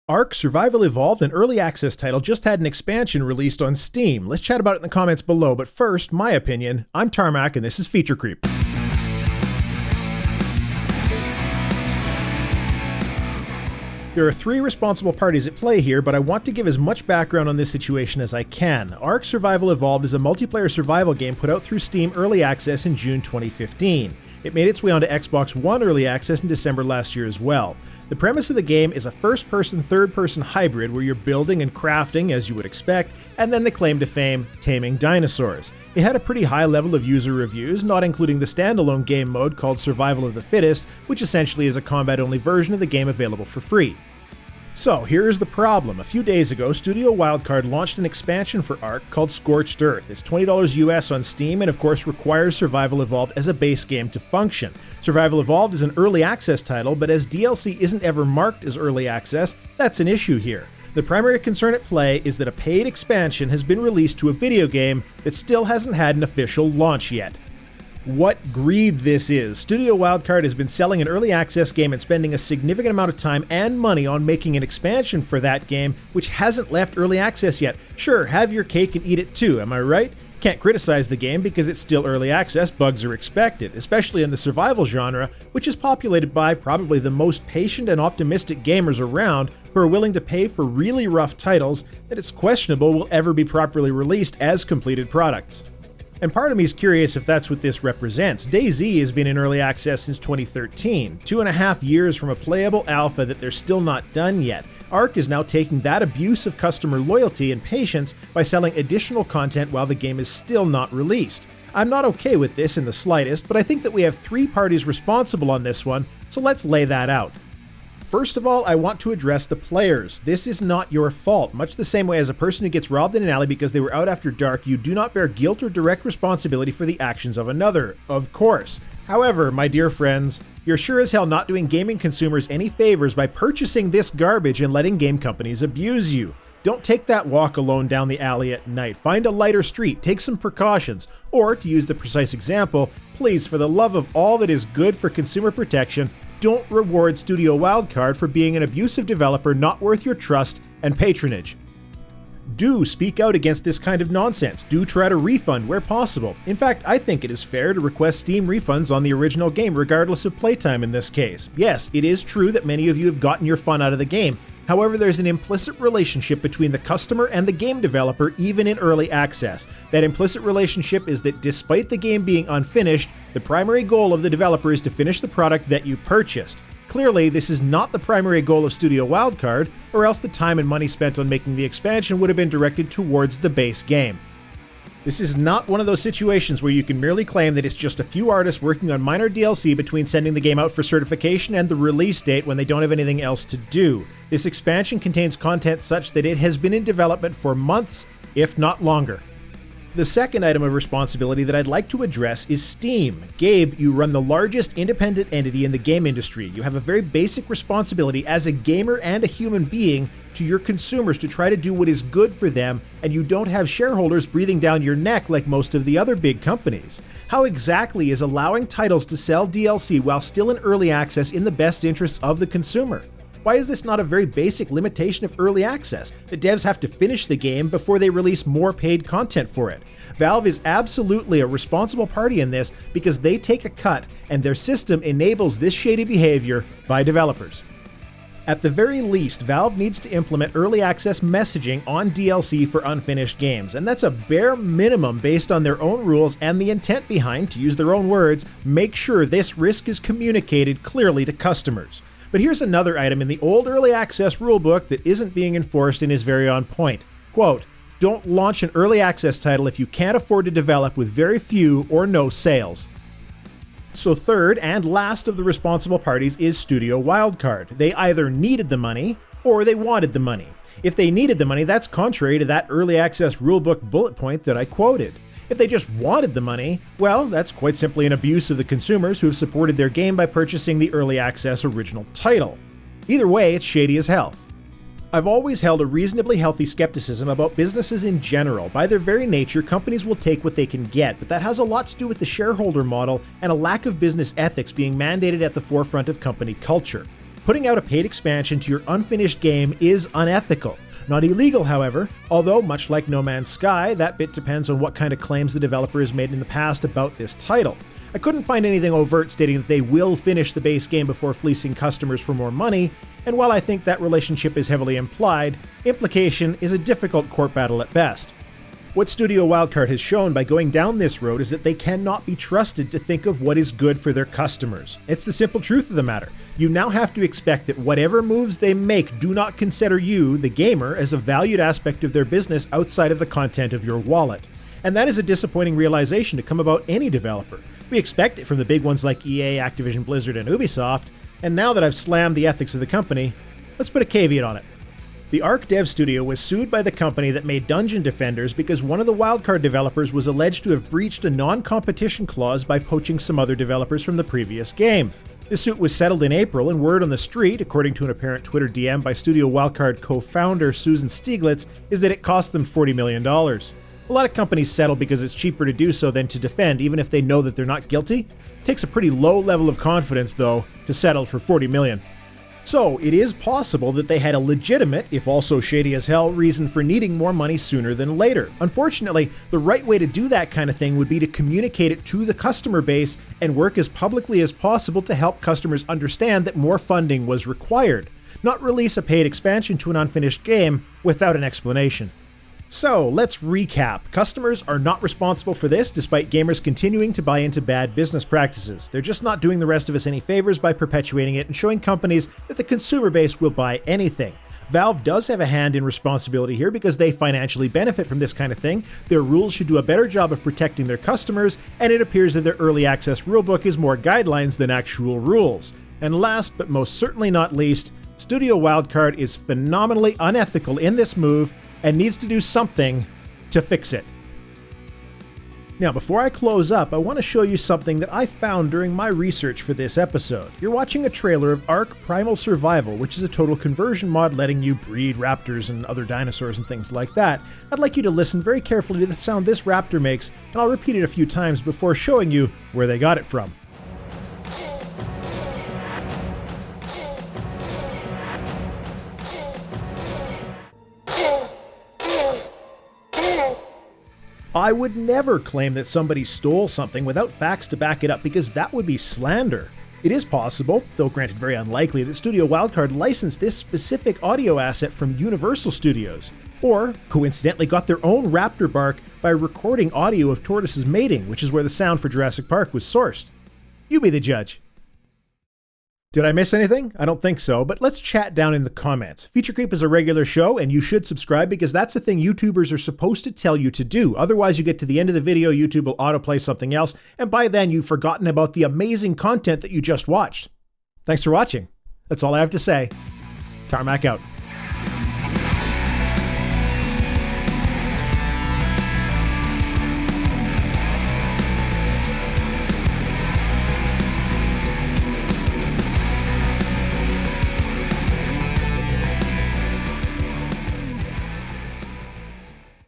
ARK Survival Evolved, an early access title, just had an expansion released on Steam. Let's chat about it in the comments below, but first, my opinion. I'm Tarmack and this is Feature Creep. There are three responsible parties at play here, but I want to give as much background on this situation as I can. ARK Survival Evolved is a multiplayer survival game put out through Steam Early Access in June 2015. It made its way onto Xbox One Early Access in December last year as well. The premise of the game is a first-person, third-person hybrid where you're building and crafting, as you would expect, and then the claim to fame, taming dinosaurs. It had a pretty high level of user reviews, not including the standalone game mode called Survival of the Fittest, which essentially is a combat-only version of the game available for free. So here's the problem. A few days ago, Studio Wildcard launched an expansion for ARK called Scorched Earth. It's $20 US on Steam and of course requires Survival Evolved as a base game to function. Survival Evolved is an early access title, but as DLC isn't ever marked as early access, that's an issue here. The primary concern at play is that a paid expansion has been released to a video game that still hasn't had an official launch yet. What greed this is. Studio Wildcard has been selling an early access game and spending a significant amount of time and money on making an expansion for that game, which hasn't left early access yet. Sure, have your cake and eat it too, am I right? Can't criticize the game because it's still early access, bugs are expected, especially in the survival genre, which is populated by probably the most patient and optimistic gamers around who are willing to pay for really rough titles that it's questionable will ever be properly released as completed products. And part of me is curious if that's what this represents. DayZ has been in early access since 2013, 2.5 years from a playable alpha that they're still not done yet. ARK is now taking that abuse of customer loyalty and patience by selling additional content while the game is still not released. I'm not okay with this in the slightest, but I think that we have three parties responsible on this one, so let's lay that out. First of all, I want to address the players. This is not your fault. Much the same way as a person who gets robbed in an alley because they were out after dark, you do not bear guilt or direct responsibility for the actions of another, of course. However, my dear friends, you're sure as hell not doing gaming consumers any favors by purchasing this garbage and letting game companies abuse you. Don't take that walk alone down the alley at night. Find a lighter street, take some precautions, or to use the precise example, please, for the love of all that is good for consumer protection, don't reward Studio Wildcard for being an abusive developer not worth your trust and patronage. Do speak out against this kind of nonsense. Do try to refund where possible. In fact, I think it is fair to request Steam refunds on the original game regardless of playtime in this case. Yes, it is true that many of you have gotten your fun out of the game. However, there's an implicit relationship between the customer and the game developer even in early access. That implicit relationship is that despite the game being unfinished, the primary goal of the developer is to finish the product that you purchased. Clearly, this is not the primary goal of Studio Wildcard, or else the time and money spent on making the expansion would have been directed towards the base game. This is not one of those situations where you can merely claim that it's just a few artists working on minor DLC between sending the game out for certification and the release date when they don't have anything else to do. This expansion contains content such that it has been in development for months, if not longer. The second item of responsibility that I'd like to address is Steam. Gabe, you run the largest independent entity in the game industry. You have a very basic responsibility as a gamer and a human being to your consumers to try to do what is good for them, and you don't have shareholders breathing down your neck like most of the other big companies. How exactly is allowing titles to sell DLC while still in early access in the best interests of the consumer? Why is this not a very basic limitation of early access? The devs have to finish the game before they release more paid content for it. Valve is absolutely a responsible party in this because they take a cut and their system enables this shady behavior by developers. At the very least, Valve needs to implement early access messaging on DLC for unfinished games, and that's a bare minimum based on their own rules and the intent behind, to use their own words, make sure this risk is communicated clearly to customers. But here's another item in the old early access rulebook that isn't being enforced and is very on point. Quote, don't launch an early access title if you can't afford to develop with very few or no sales. So third and last of the responsible parties is Studio Wildcard. They either needed the money or they wanted the money. If they needed the money, that's contrary to that early access rulebook bullet point that I quoted. If they just wanted the money, well, that's quite simply an abuse of the consumers who have supported their game by purchasing the early access original title. Either way, it's shady as hell. I've always held a reasonably healthy skepticism about businesses in general. By their very nature, companies will take what they can get, but that has a lot to do with the shareholder model and a lack of business ethics being mandated at the forefront of company culture. Putting out a paid expansion to your unfinished game is unethical. Not illegal, however, although much like No Man's Sky, that bit depends on what kind of claims the developer has made in the past about this title. I couldn't find anything overt stating that they will finish the base game before fleecing customers for more money, and while I think that relationship is heavily implied, implication is a difficult court battle at best. What Studio Wildcard has shown by going down this road is that they cannot be trusted to think of what is good for their customers. It's the simple truth of the matter. You now have to expect that whatever moves they make do not consider you, the gamer, as a valued aspect of their business outside of the content of your wallet. And that is a disappointing realization to come about any developer. We expect it from the big ones like EA, Activision Blizzard, and Ubisoft, and now that I've slammed the ethics of the company, let's put a caveat on it. The ARK dev studio was sued by the company that made Dungeon Defenders because one of the Wildcard developers was alleged to have breached a non-competition clause by poaching some other developers from the previous game. The suit was settled in April, and word on the street, according to an apparent Twitter DM by Studio Wildcard co-founder Susan Stieglitz, is that it cost them $40 million. A lot of companies settle because it's cheaper to do so than to defend, even if they know that they're not guilty. It takes a pretty low level of confidence, though, to settle for $40 million. So, it is possible that they had a legitimate, if also shady as hell, reason for needing more money sooner than later. Unfortunately, the right way to do that kind of thing would be to communicate it to the customer base and work as publicly as possible to help customers understand that more funding was required, not release a paid expansion to an unfinished game without an explanation. So, let's recap. Customers are not responsible for this, despite gamers continuing to buy into bad business practices. They're just not doing the rest of us any favors by perpetuating it and showing companies that the consumer base will buy anything. Valve does have a hand in responsibility here because they financially benefit from this kind of thing. Their rules should do a better job of protecting their customers, and it appears that their early access rulebook is more guidelines than actual rules. And last, but most certainly not least, Studio Wildcard is phenomenally unethical in this move and needs to do something to fix it. Now, before I close up, I want to show you something that I found during my research for this episode. You're watching a trailer of ARK Primal Survival, which is a total conversion mod letting you breed raptors and other dinosaurs and things like that. I'd like you to listen very carefully to the sound this raptor makes, and I'll repeat it a few times before showing you where they got it from. I would never claim that somebody stole something without facts to back it up because that would be slander. It is possible, though granted very unlikely, that Studio Wildcard licensed this specific audio asset from Universal Studios, or coincidentally got their own raptor bark by recording audio of tortoises mating, which is where the sound for Jurassic Park was sourced. You be the judge. Did I miss anything? I don't think so, but let's chat down in the comments. Feature Creep is a regular show, and you should subscribe because that's the thing YouTubers are supposed to tell you to do. Otherwise, you get to the end of the video, YouTube will autoplay something else, and by then you've forgotten about the amazing content that you just watched. Thanks for watching. That's all I have to say. Tarmack out.